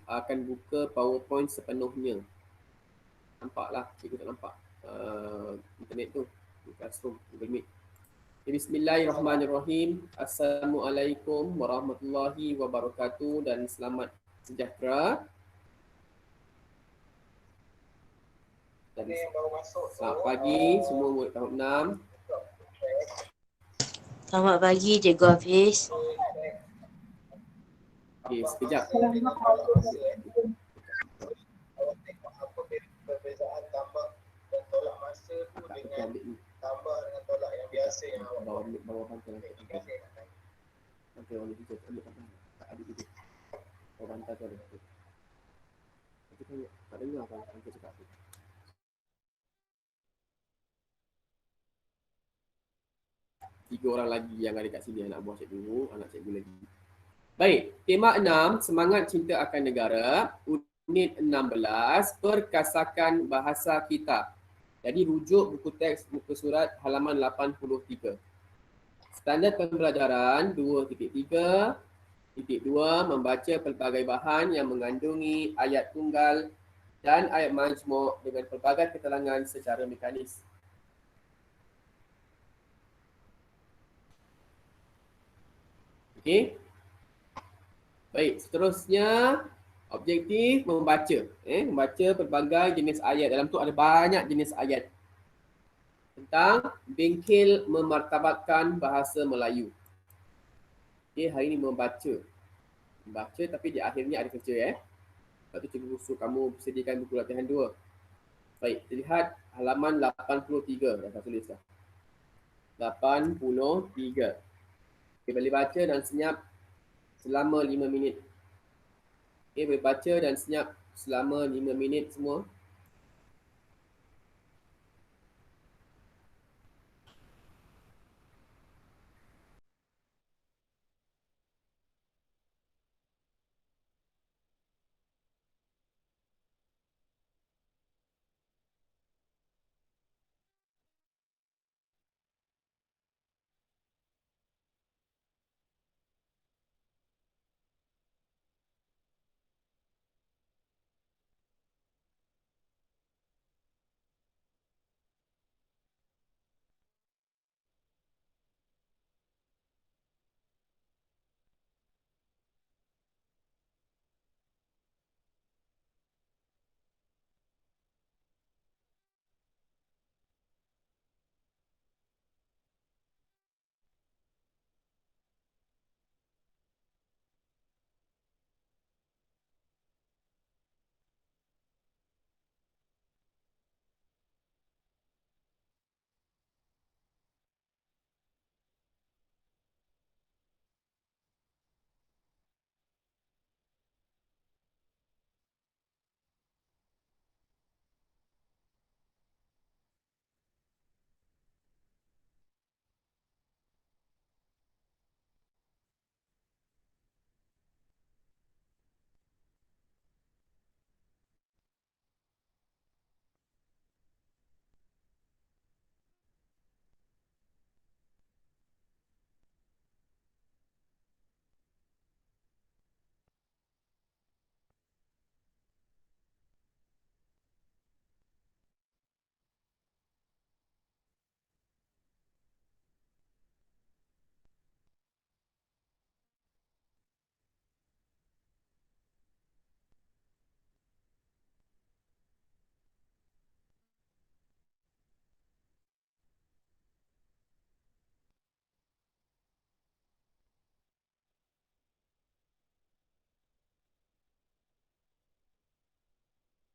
akan buka PowerPoint sepenuhnya. Nampaklah, cikgu tak nampak internet tu di Classroom, Google Meet. Bismillahirrahmanirrahim. Assalamualaikum warahmatullahi wabarakatuh dan selamat sejahtera. Dan selamat pagi semua murid tahun 6. Selamat pagi Cikgu Hafiz. Okey, sekejap. Perbezaan tambah dan tolak masa tu dengan tambah dengan tolak yang biasa yang awak bawa bantal nanti. Nanti orang lebih jauh ambil bantal. Tak ada video. Bawa bantal tu ada. Tapi kan tak dengar apa yang kita cakap tu. Tiga orang lagi yang ada kat sini anak buah cikgu, anak cikgu lagi. Baik, tema 6, semangat cinta akan negara, unit 16, perkasakan bahasa kita. Jadi rujuk buku teks muka surat halaman 83. Standard pembelajaran 2.3, titik 2, membaca pelbagai bahan yang mengandungi ayat tunggal dan ayat majmuk dengan pelbagai keterangan secara mekanis. Okey. Baik, seterusnya objektif membaca. Membaca pelbagai jenis ayat. Dalam tu ada banyak jenis ayat. Tentang bengkel memartabatkan bahasa Melayu. Okey, hari ini membaca. Membaca tapi di akhirnya ada kerja Lepas tu cikgu suruh kamu sediakan buku latihan 2. Baik, kita lihat halaman 83. Dah saya tulis dah. 83. Okay, boleh baca dan senyap selama 5 minit. Okay, boleh baca dan senyap selama 5 minit semua.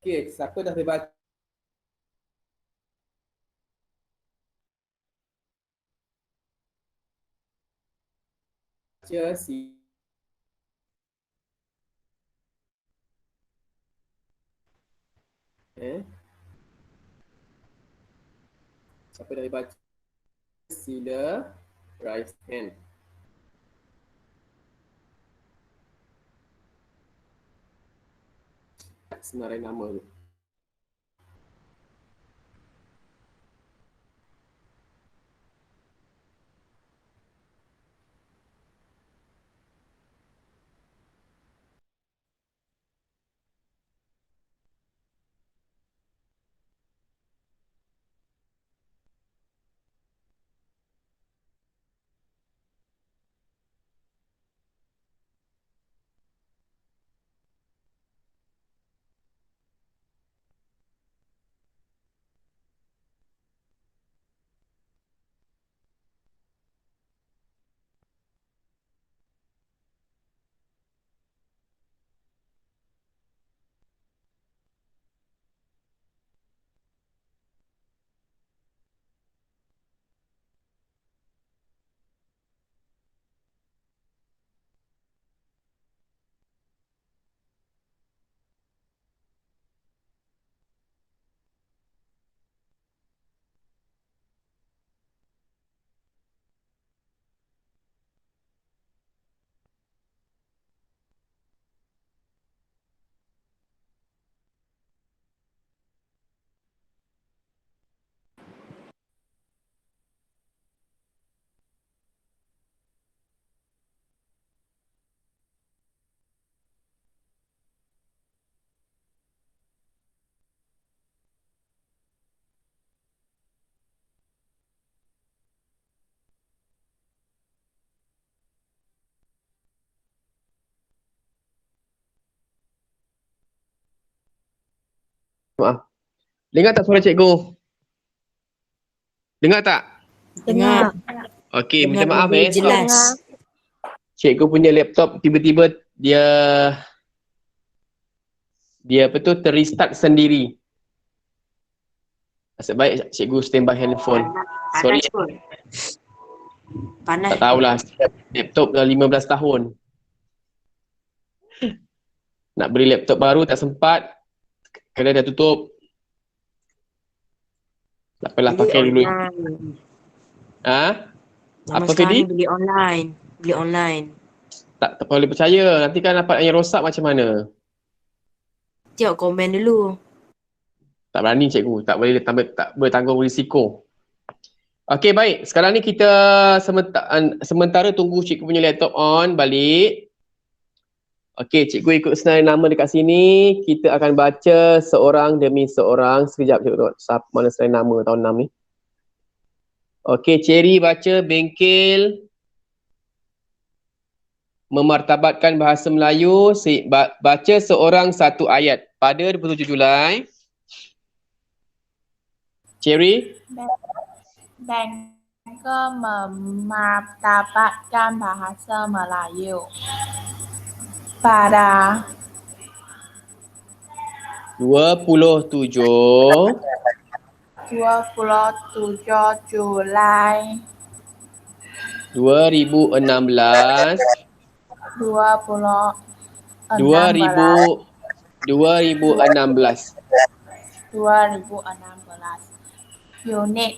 Okey, siapa dah boleh baca si siapa dah boleh baca, sila raise hand. Senarai nama tu. Maaf. Dengar tak suara cikgu? Dengar tak? Dengar. Okey, minta Dengar maaf lebih sebab jelas. cikgu punya laptop tiba-tiba dia apa tu terrestart sendiri. Nasib baik cikgu standby handphone. Sorry, Panas pun. Panas tak tahulah. Laptop dah 15 tahun. Nak beli laptop baru tak sempat. Kedai dah tutup. Tak apalah, beli pakai dulu. online. Ha? Zaman Apa sekarang Fedi? ni beli online. Beli online. Tak boleh percaya. Nanti kan dapat yang rosak macam mana? Tengok komen dulu. Tak berani cikgu. Tak boleh tanggung risiko. Okey, baik. Sekarang ni kita sementara tunggu cikgu punya laptop on balik. Okey, cikgu ikut senarai nama dekat sini. Kita akan baca seorang demi seorang. Sekejap cikgu tengok mana senarai nama tahun 6 ni. Okey, Cherry baca bengkel memartabatkan bahasa Melayu. Baca seorang satu ayat pada 27 Julai. Cherry. Bengkel memartabatkan bahasa Melayu pada 27 Julai 2016 2016 unit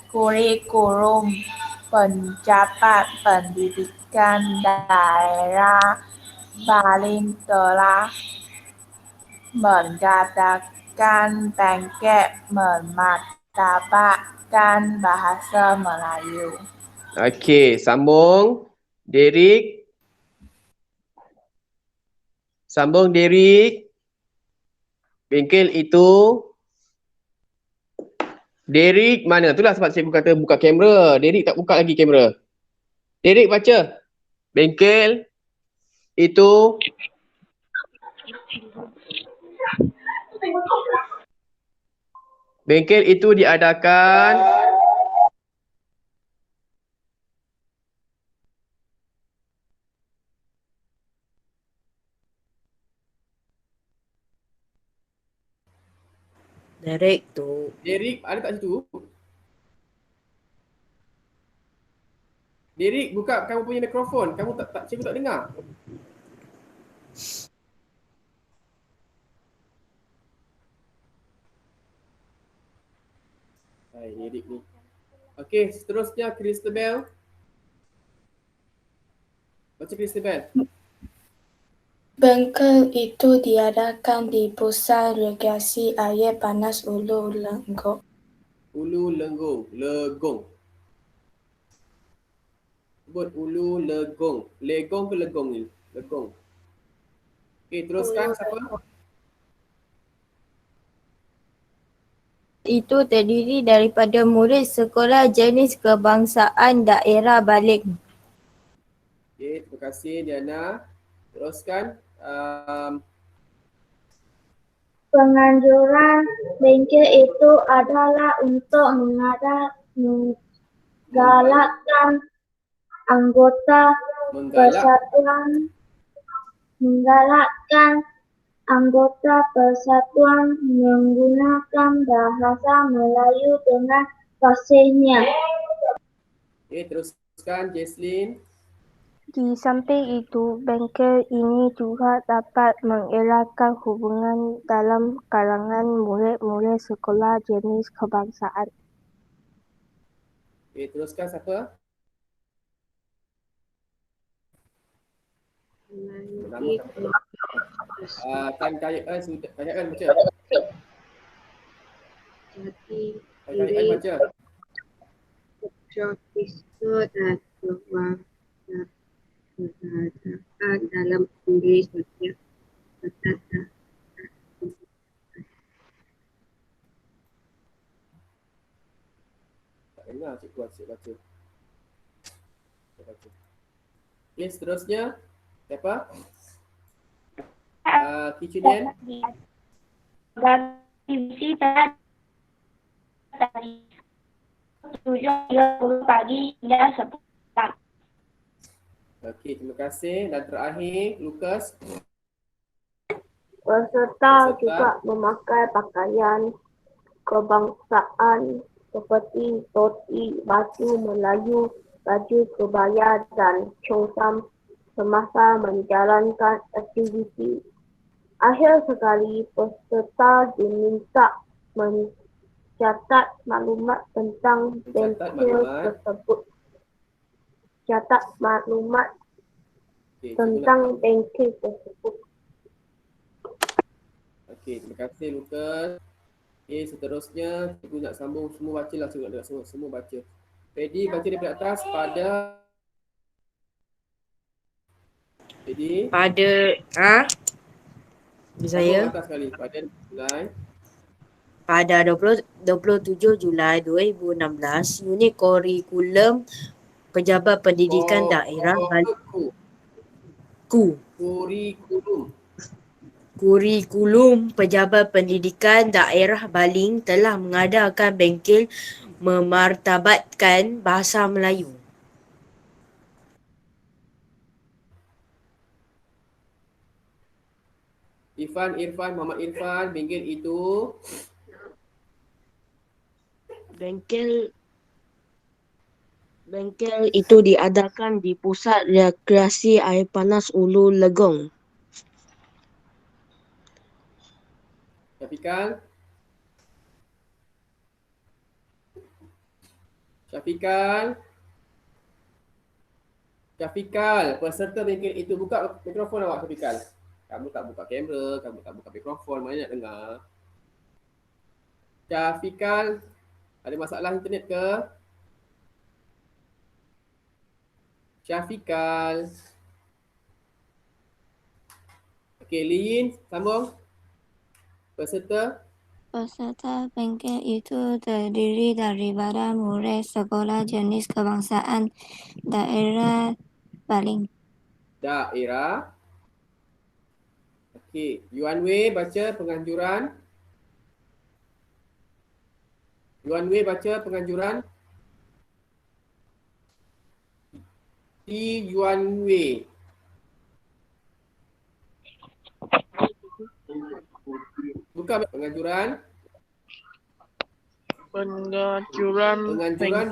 kurikulum pencapat pendidikan daerah Bali telah mengadakan bengkel memartabatkan bahasa Melayu. Okey, sambung. Derek. Sambung Derek. Bengkel itu. Derek mana? Itulah sebab cikgu kata buka kamera. Derek tak buka lagi kamera. Derek baca. Bengkel itu. Bengkel itu diadakan Derek tu. Derek ada tak situ? Derek buka kamu punya mikrofon. Kamu tak cikgu tak dengar. Hai Derek ni. Okey, seterusnya Christabel. Baca Christabel. Bengkel itu diadakan di pusat rekreasi air panas Ulu Lenggong. Ulu Lenggong. Legong. Sebut Ulu Legong. Legong ke Legong ni? Legong. Okey, teruskan siapa? Itu terdiri daripada murid sekolah jenis kebangsaan daerah Baling. Okey, terima kasih Diana. Teruskan. Penganjuran bengkel itu adalah untuk menggalakkan anggota persatuan menggunakan bahasa Melayu dengan fasihnya. Okey, teruskan Jesslyn. Di samping itu, bengkel ini juga dapat mengeratkan hubungan dalam kalangan murid-murid sekolah jenis kebangsaan. Okey, teruskan siapa? Nama Tan Kayaan sudah. Kayaan baca. Kayaan baca. Dalam Inggeris setiap kata. Tak dengar cikgu asyik baca. Okey, seterusnya. Siapa? Kitchen Aktiviti dari 7.30 pagi hingga 10 petang. Okey, terima kasih. Dan terakhir, Lucas. Peserta juga memakai pakaian kebangsaan seperti toti, baju Melayu, baju kebaya dan congsam semasa menjalankan aktiviti. Akhir sekali, peserta diminta mencatat maklumat tentang bengkel tersebut. Catat maklumat tentang bengkel tersebut. Okey, terima kasih Lucas. Okey, seterusnya cikgu nak sambung, semua bacalah, semua baca. Ready, baca daripada atas pada Saya atas sekali pada Julai. pada 27 Julai 2016, unit kurikulum Pejabat Pendidikan Daerah Kurikulum Pejabat Pendidikan Daerah Baling telah mengadakan bengkel memartabatkan bahasa Melayu. Muhammad Irfan, bengkel itu diadakan di Pusat Rekreasi Air Panas Ulu Legong. Syafikal, peserta bengkel itu. Buka mikrofon awak, Syafikal. Kamu tak buka kamera, kamu tak buka mikrofon, mana nak dengar? Syafikal, ada masalah internet ke? Syafikal. Okey, Lin, sambung. Peserta bengkel itu terdiri daripada murid sekolah jenis kebangsaan daerah Baling. Okey, Yuan Wei baca penganjuran. Yuan Wei. Buka penganjuran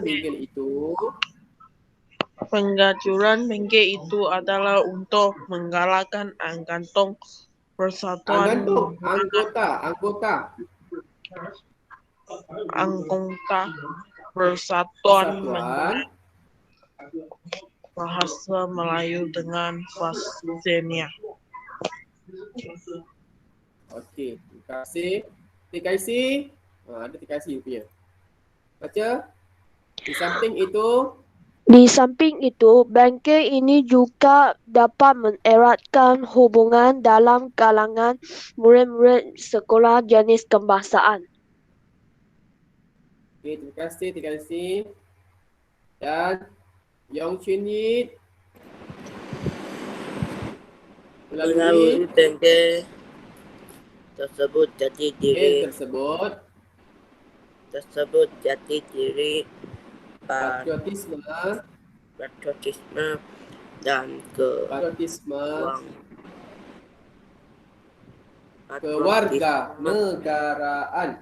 bengkel itu. Penganjuran bengkel itu adalah untuk menggalakkan anggota persatuan bahasa Melayu dengan fasenya. Okey, terima kasih. TKC, ada TKC punya. Baca. Di samping itu, bengkel ini juga dapat mengeratkan hubungan dalam kalangan murid-murid sekolah jenis kebangsaan. Okey, terima kasih TKC. Dan Yong Chun Yit. Melalui bengkel tersebut jati diri patriotisme dan kewarganegaraan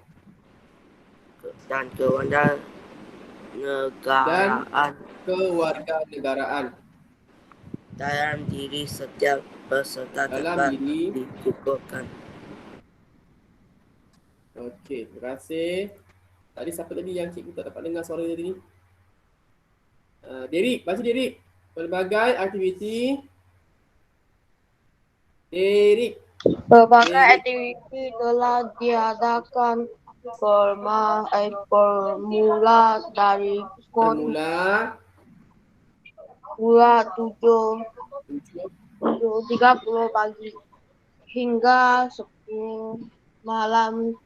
dalam diri setiap peserta dapat dikukuhkan. Okey, terima kasih. Tadi siapa tadi yang cikgu tak dapat dengar suara tadi ni? Derek, baca Derek. Pelbagai aktiviti. Derek. Berbagai aktiviti telah diadakan bermula dari pukul 7.30 pagi hingga 10 malam.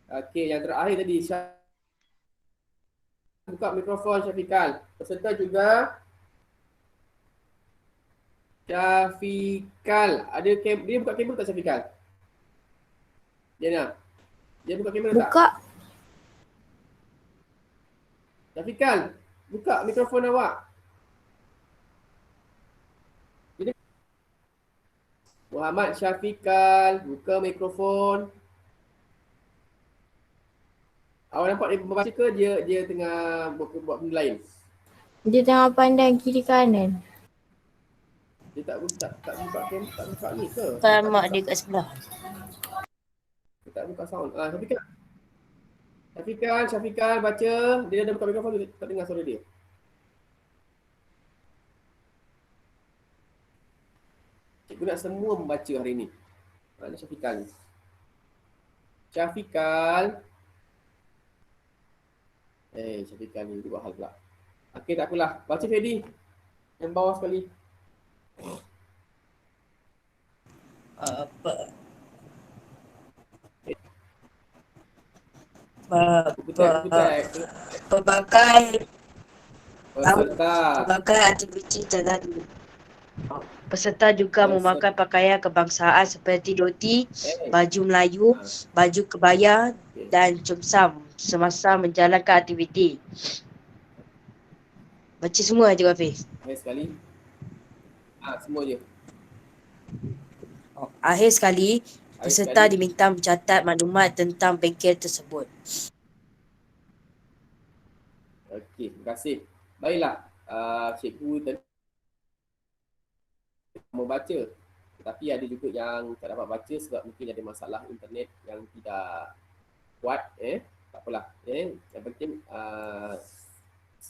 Okey, yang terakhir tadi buka mikrofon Syafiqal. Peserta juga Syafiqal. Ada dia buka kamera tak Syafiqal? Jana. Dia buka kamera tak? Buka. Syafiqal, buka mikrofon awak. Muhammad Syafiqal, buka mikrofon. Awak nampak dia membaca ke dia tengah buat benda lain? Dia tengah pandang kiri kanan. Dia tak buka ni ke? Kan mak dia kat sebelah. Dia tak buka sound. Syafiqal baca. Dia dah buka mikrofon, dia tak dengar suara dia. Cikgu nak semua membaca hari ni. Mana Syafiqal ni? Syafiqal ni buat hal pula. Okey, tak apalah. Baca Fedi. Yang bawah sekali. Apa? Pelbagai aktiviti dalam peserta juga memakai pakaian kebangsaan seperti dhoti, baju Melayu, baju kebaya dan cumsam semasa menjalankan aktiviti. Baca semua je Hafiz. Akhir sekali. Semua je. Akhir sekali, peserta diminta mencatat maklumat tentang bengkel tersebut. Okey, terima kasih. Baiklah, cikgu tadi mau baca. Tapi ada juga yang tak dapat baca sebab mungkin ada masalah internet yang tidak kuat. Tak apalah. Yang penting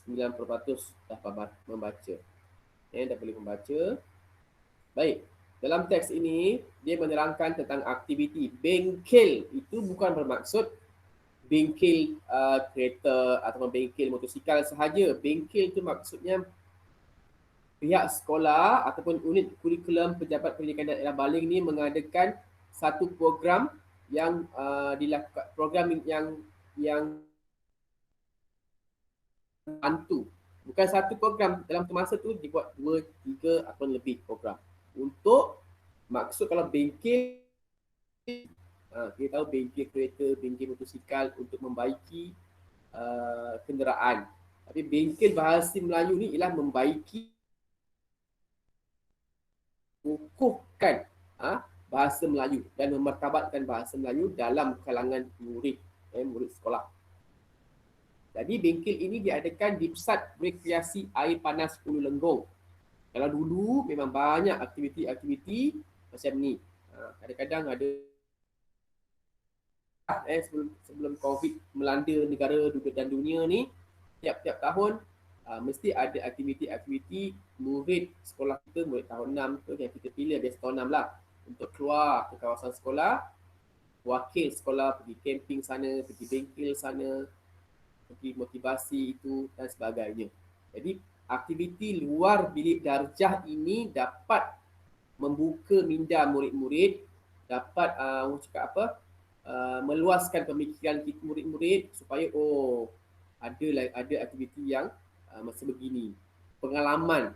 90% dah membaca. Dah boleh membaca. Baik. Dalam teks ini, dia menerangkan tentang aktiviti. Bengkel itu bukan bermaksud bengkel kereta ataupun bengkel motosikal sahaja. Bengkel itu maksudnya pihak sekolah ataupun unit kurikulum Pejabat Pendidikan Daerah Baling ni mengadakan satu program yang dilakukan, program yang bantu. Bukan satu program, dalam masa tu dibuat 2, 3 ataupun lebih program. Untuk maksud kalau bengkel, kita tahu bengkel kereta, bengkel motosikal untuk membaiki kenderaan. Tapi bengkel bahasa Melayu ni ialah membaiki, kukuhkan bahasa Melayu dan memartabatkan bahasa Melayu dalam kalangan murid sekolah. Jadi bengkel ini diadakan di Pusat Rekreasi Air Panas Ulu Lenggong. Kalau dulu memang banyak aktiviti-aktiviti macam ni. Kadang-kadang ada sebelum COVID melanda negara dan dunia ni, tiap-tiap tahun mesti ada aktiviti-aktiviti murid sekolah kita, murid tahun 6 tu yang kita pilih biasa tahun 6 lah, untuk keluar ke kawasan sekolah, wakil sekolah pergi camping sana, pergi bengkel sana, pergi motivasi itu dan sebagainya. Jadi aktiviti luar bilik darjah ini dapat membuka minda murid-murid, dapat meluaskan pemikiran murid-murid supaya ada aktiviti yang masa begini. Pengalaman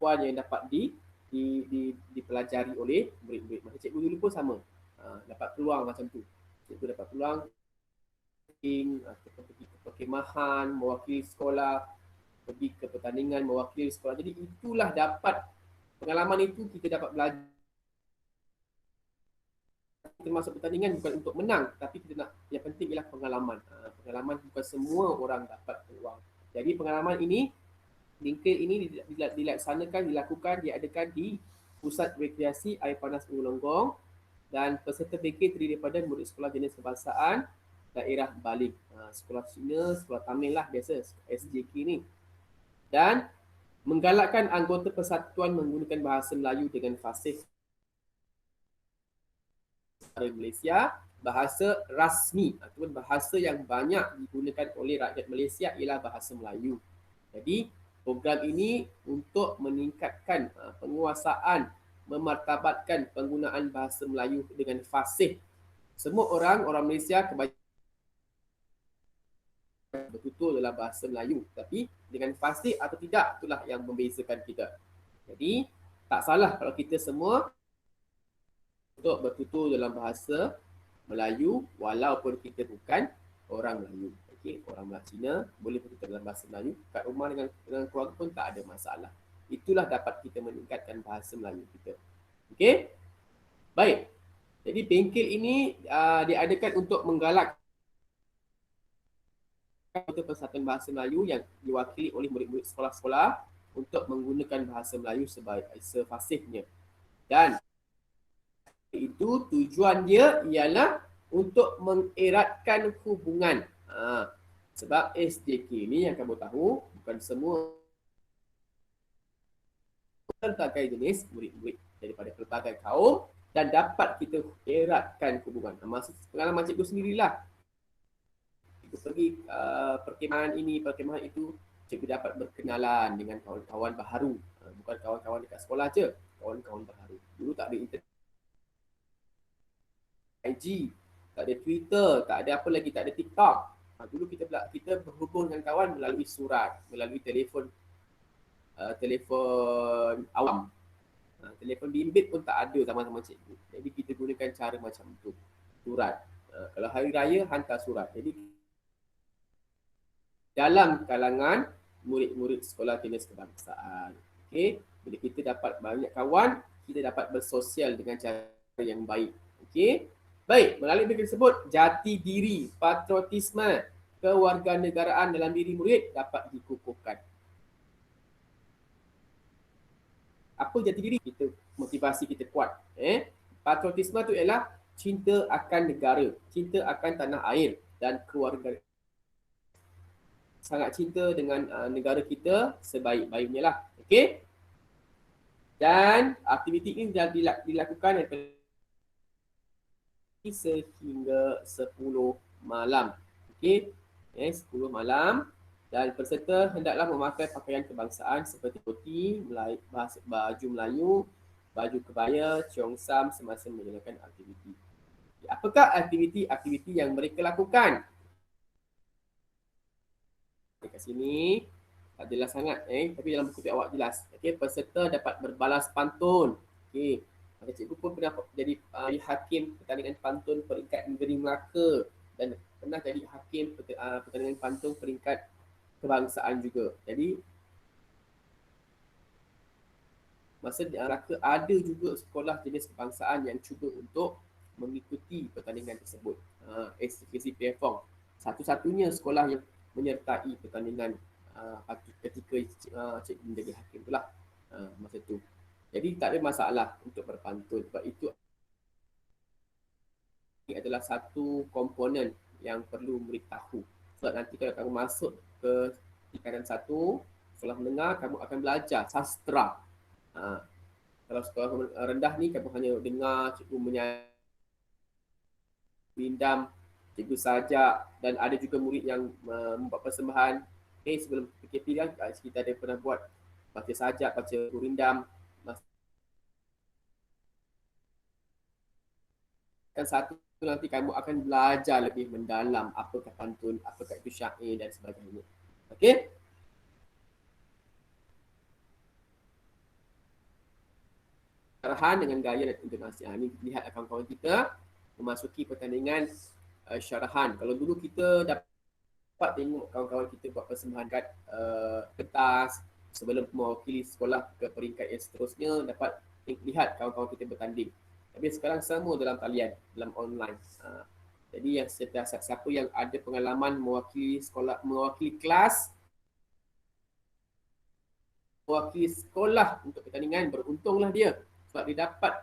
yang dapat dipelajari oleh murid-murid. Masa cikgu dulu pun sama. Dapat peluang macam tu. Cikgu dapat peluang pergi ke perkemahan, mewakili sekolah, pergi ke pertandingan, mewakili sekolah. Jadi itulah dapat, pengalaman itu kita dapat belajar. Kita masuk pertandingan bukan untuk menang, tapi kita nak, yang penting ialah pengalaman. Pengalaman bukan semua orang dapat peluang. Jadi pengalaman ini, bengkel ini dilakukan, diadakan di Pusat Rekreasi Air Panas Ulu Lenggong, dan peserta bengkel terdiri daripada murid sekolah jenis kebangsaan daerah Baling. Sekolah Cina, sekolah Tamil lah biasa, SJK ni. Dan menggalakkan anggota persatuan menggunakan bahasa Melayu dengan fasih Malaysia. Bahasa rasmi ataupun bahasa yang banyak digunakan oleh rakyat Malaysia ialah bahasa Melayu. Jadi program ini untuk meningkatkan penguasaan, memartabatkan penggunaan bahasa Melayu dengan fasih semua orang Malaysia kebanyakan bertutur dalam bahasa Melayu, tapi dengan fasih atau tidak itulah yang membezakan kita. Jadi tak salah kalau kita semua untuk bertutur dalam bahasa Melayu walaupun kita bukan orang Melayu. Okey, orang Cina boleh bertutur dalam bahasa Melayu, kat rumah dengan keluarga pun tak ada masalah. Itulah dapat kita meningkatkan bahasa Melayu kita. Okey? Baik. Jadi bengkel ini diadakan untuk menggalak Persatuan Bahasa Melayu yang diwakili oleh murid-murid sekolah-sekolah untuk menggunakan bahasa Melayu sefasihnya. Dan itu tujuan dia ialah untuk mengeratkan hubungan. Sebab SJK ni yang kamu tahu bukan semua pelbagai jenis murid-murid daripada pelbagai kaum dan dapat kita eratkan hubungan. Maksud pengalaman cikgu sendirilah. Cikgu pergi perkemahan ini, perkemahan itu, cikgu dapat berkenalan dengan kawan-kawan baharu. Bukan kawan-kawan dekat sekolah je, kawan-kawan baharu. Dulu tak ada internet, IG, tak ada Twitter, tak ada apa lagi, tak ada TikTok. Dulu kita berhubung dengan kawan melalui surat, melalui telefon awam. Telefon bimbit pun tak ada zaman-zaman cikgu. Jadi kita gunakan cara macam tu, surat. Kalau hari raya hantar surat. Jadi dalam kalangan murid-murid sekolah jenis kebangsaan. Okey, bila kita dapat banyak kawan, kita dapat bersosial dengan cara yang baik. Okey. Baik, melalui bengkel tersebut, jati diri, patriotisme, kewarganegaraan dalam diri murid dapat dikukuhkan. Apa jati diri? Kita motivasi kita kuat. Patriotisme tu ialah cinta akan negara, cinta akan tanah air dan keluarga. Sangat cinta dengan negara kita sebaik-baiknya lah. Okey? Dan aktiviti ini dilakukan sehingga 10 malam. Okey? 10 malam. Dan peserta hendaklah memakai pakaian kebangsaan seperti koti, baju Melayu, baju kebaya, cheongsam semasa menjalankan aktiviti. Apakah aktiviti yang mereka lakukan? Dekat sini tak jelas sangat tapi dalam buku awak jelas. Okey, peserta dapat berbalas pantun. Okey, maka cikgu pun pernah jadi hakim pertandingan pantun peringkat negeri Melaka dan pernah jadi hakim pertandingan pantun peringkat kebangsaan juga. Jadi masa di Melaka ada juga sekolah jenis kebangsaan yang cuba untuk mengikuti pertandingan tersebut. SKC Pefong satu-satunya sekolah yang menyertai pertandingan ketika cikgu menjadi hakim itulah masa tu. Jadi tak ada masalah untuk berpantun sebab itu adalah satu komponen yang perlu murid tahu. Sebab nanti kalau kamu masuk ke tingkatan 1 sekolah menengah, kamu akan belajar sastra. Kalau sekolah rendah ni kamu hanya dengar cikgu menyanyi, bindam, cikgu sajak dan ada juga murid yang membuat persembahan. Sebelum PKP kan kita ada pernah buat baca sajak, baca gurindam. Kan satu nanti kamu akan belajar lebih mendalam apakah pantun, apakah itu syair dan sebagainya. Okey? Syarahan dengan gaya dan intonasi. Ini lihat kawan-kawan kita memasuki pertandingan syarahan. Kalau dulu kita dapat tengok kawan-kawan kita buat persembahan kat kertas sebelum mewakili sekolah ke peringkat yang seterusnya, dapat lihat kawan-kawan kita bertanding. Tapi sekarang semua dalam talian, dalam online. Jadi yang siapa yang ada pengalaman mewakili sekolah, mewakili kelas, mewakili sekolah untuk pertandingan, beruntunglah dia sebab dia dapat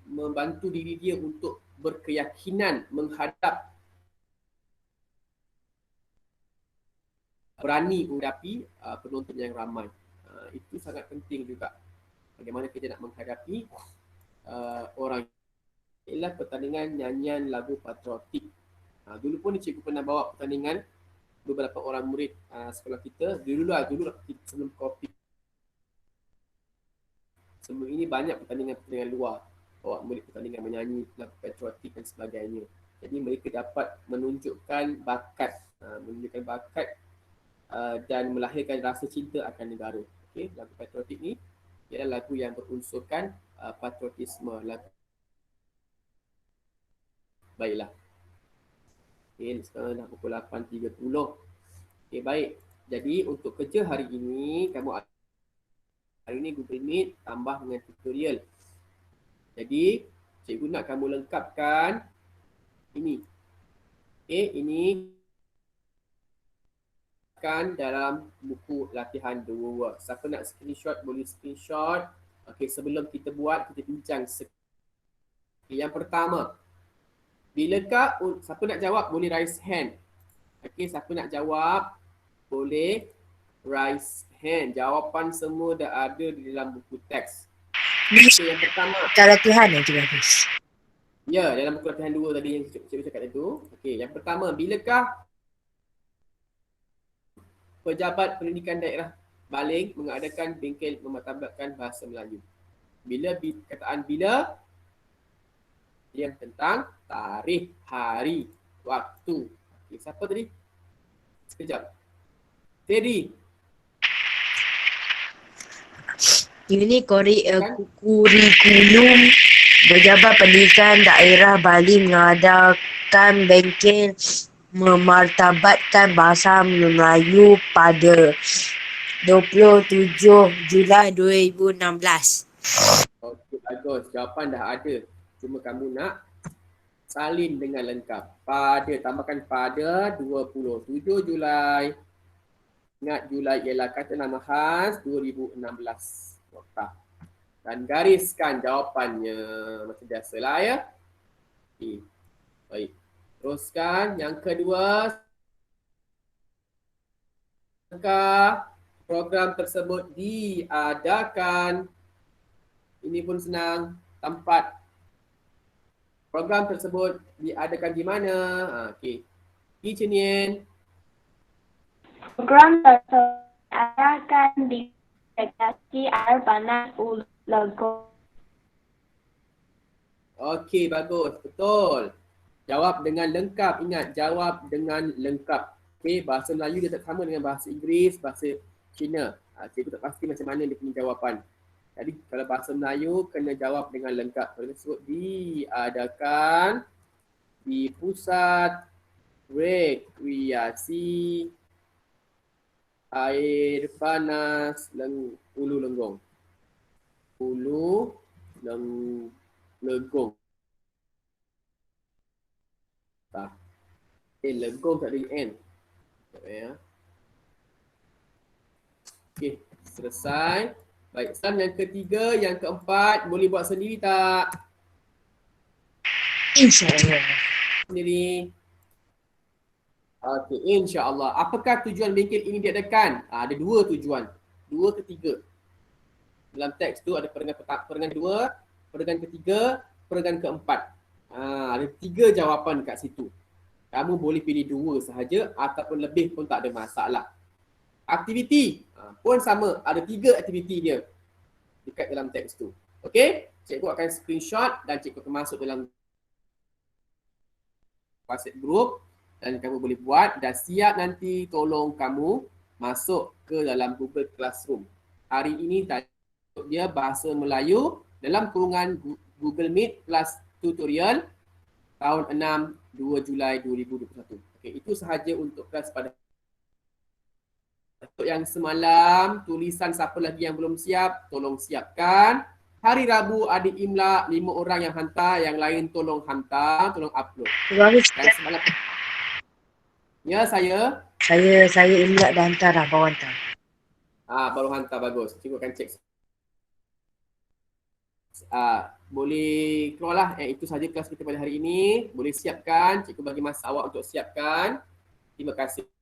membantu diri dia untuk berkeyakinan menghadap, berani menghadapi penonton yang ramai. Itu sangat penting juga. Bagaimana kita nak menghadapi orang. Ialah pertandingan nyanyian lagu patriotik. Dulu pun cikgu pernah bawa pertandingan beberapa orang murid sekolah kita. Dulu sebelum COVID. Sebelum ini banyak pertandingan luar. awak murid pertandingan menyanyi, lagu patriotik dan sebagainya. Jadi mereka dapat menunjukkan bakat, dan melahirkan rasa cinta akan negara. Okey, lagu patriotik ni ialah lagu yang berunsurkan patriotisme. Baiklah. Okey, sekarang dah pukul 8.30. Okey, baik. Jadi untuk kerja hari ini, hari ini Google Meet tambah dengan tutorial. Jadi cikgu nak kamu lengkapkan ini. Okey, ini kan dalam buku latihan 2. Siapa nak screenshot boleh screenshot. Okey, sebelum kita buat, kita bincang. Yang pertama, bilakah, siapa nak jawab boleh raise hand. Okey, siapa nak jawab boleh raise hand. Jawapan semua dah ada di dalam buku teks. Okay, yang pertama. Latihan yang cikgu habis. Ya, dalam buku latihan 2 tadi yang cikgu cakap itu. Okey, yang pertama, bilakah pejabat pendidikan daerah Baling mengadakan bengkel memartabatkan bahasa Melayu? Bila, kataan bila yang tentang tarikh, hari, waktu. Okey, siapa tadi? Sekejap. Teddy. Ini kurikulum pejabat pendidikan daerah Bali mengadakan bengkel memartabatkan bahasa Melayu pada 27 Julai 2016. Okey, bagus. Jawapan dah ada. Cuma kamu nak salin dengan lengkap. Tambahkan pada 27 Julai. Ingat Julai ialah kata nama khas 2016. Nota. Dan gariskan jawapannya macam biasalah ya. Okey. Baik. Teruskan yang kedua. Apakah program tersebut diadakan? Ini pun senang. Tempat program tersebut diadakan di mana? Okey. Yi Chenyan. Program tersebut diadakan di Legasi Air Panas Ulu Legong. Okey, bagus. Betul. Jawab dengan lengkap. Ingat, jawab dengan lengkap. Okey, bahasa Melayu dia tak sama dengan bahasa Inggeris, bahasa Cina. Cikgu tak pasti macam mana dia punya jawapan. Jadi kalau bahasa Melayu kena jawab dengan lengkap. Program tersebut diadakan di pusat rekreasi air panas Ulu Lenggong. Ulu Lenggong. Lenggong tak ada N. Ya. Okey, selesai. Baik, Sam yang ketiga, yang keempat, boleh buat sendiri tak? InsyaAllah. Sendiri. Okey, insya-Allah. Apakah tujuan bengkel ini diadakan? Ada dua tujuan. Dua ketiga. Dalam teks tu ada perenggan dua, perenggan ketiga, perenggan keempat. Ada tiga jawapan kat situ. Kamu boleh pilih dua sahaja ataupun lebih pun tak ada masalah. Aktiviti pun sama. Ada tiga aktiviti dia dekat dalam teks tu. Okey? Cikgu akan screenshot dan cikgu akan masuk dalam WhatsApp group. Dan kamu boleh buat dan siap nanti tolong kamu masuk ke dalam Google Classroom. Hari ini dia bahasa Melayu dalam kurungan Google Meet Plus Tutorial tahun 6 2 Julai 2021. Okey, itu sahaja untuk kelas pada untuk yang semalam. Tulisan siapa lagi yang belum siap, tolong siapkan. Hari Rabu ada imla 5 orang yang hantar, yang lain tolong hantar, tolong upload. Dan semalam ya, saya imlak dah hantar dah, baru hantar. Baru hantar, bagus. Cikgu akan cek. Boleh keluarlah. Itu sahaja kelas kita pada hari ini. Boleh siapkan. Cikgu bagi masa awak untuk siapkan. Terima kasih.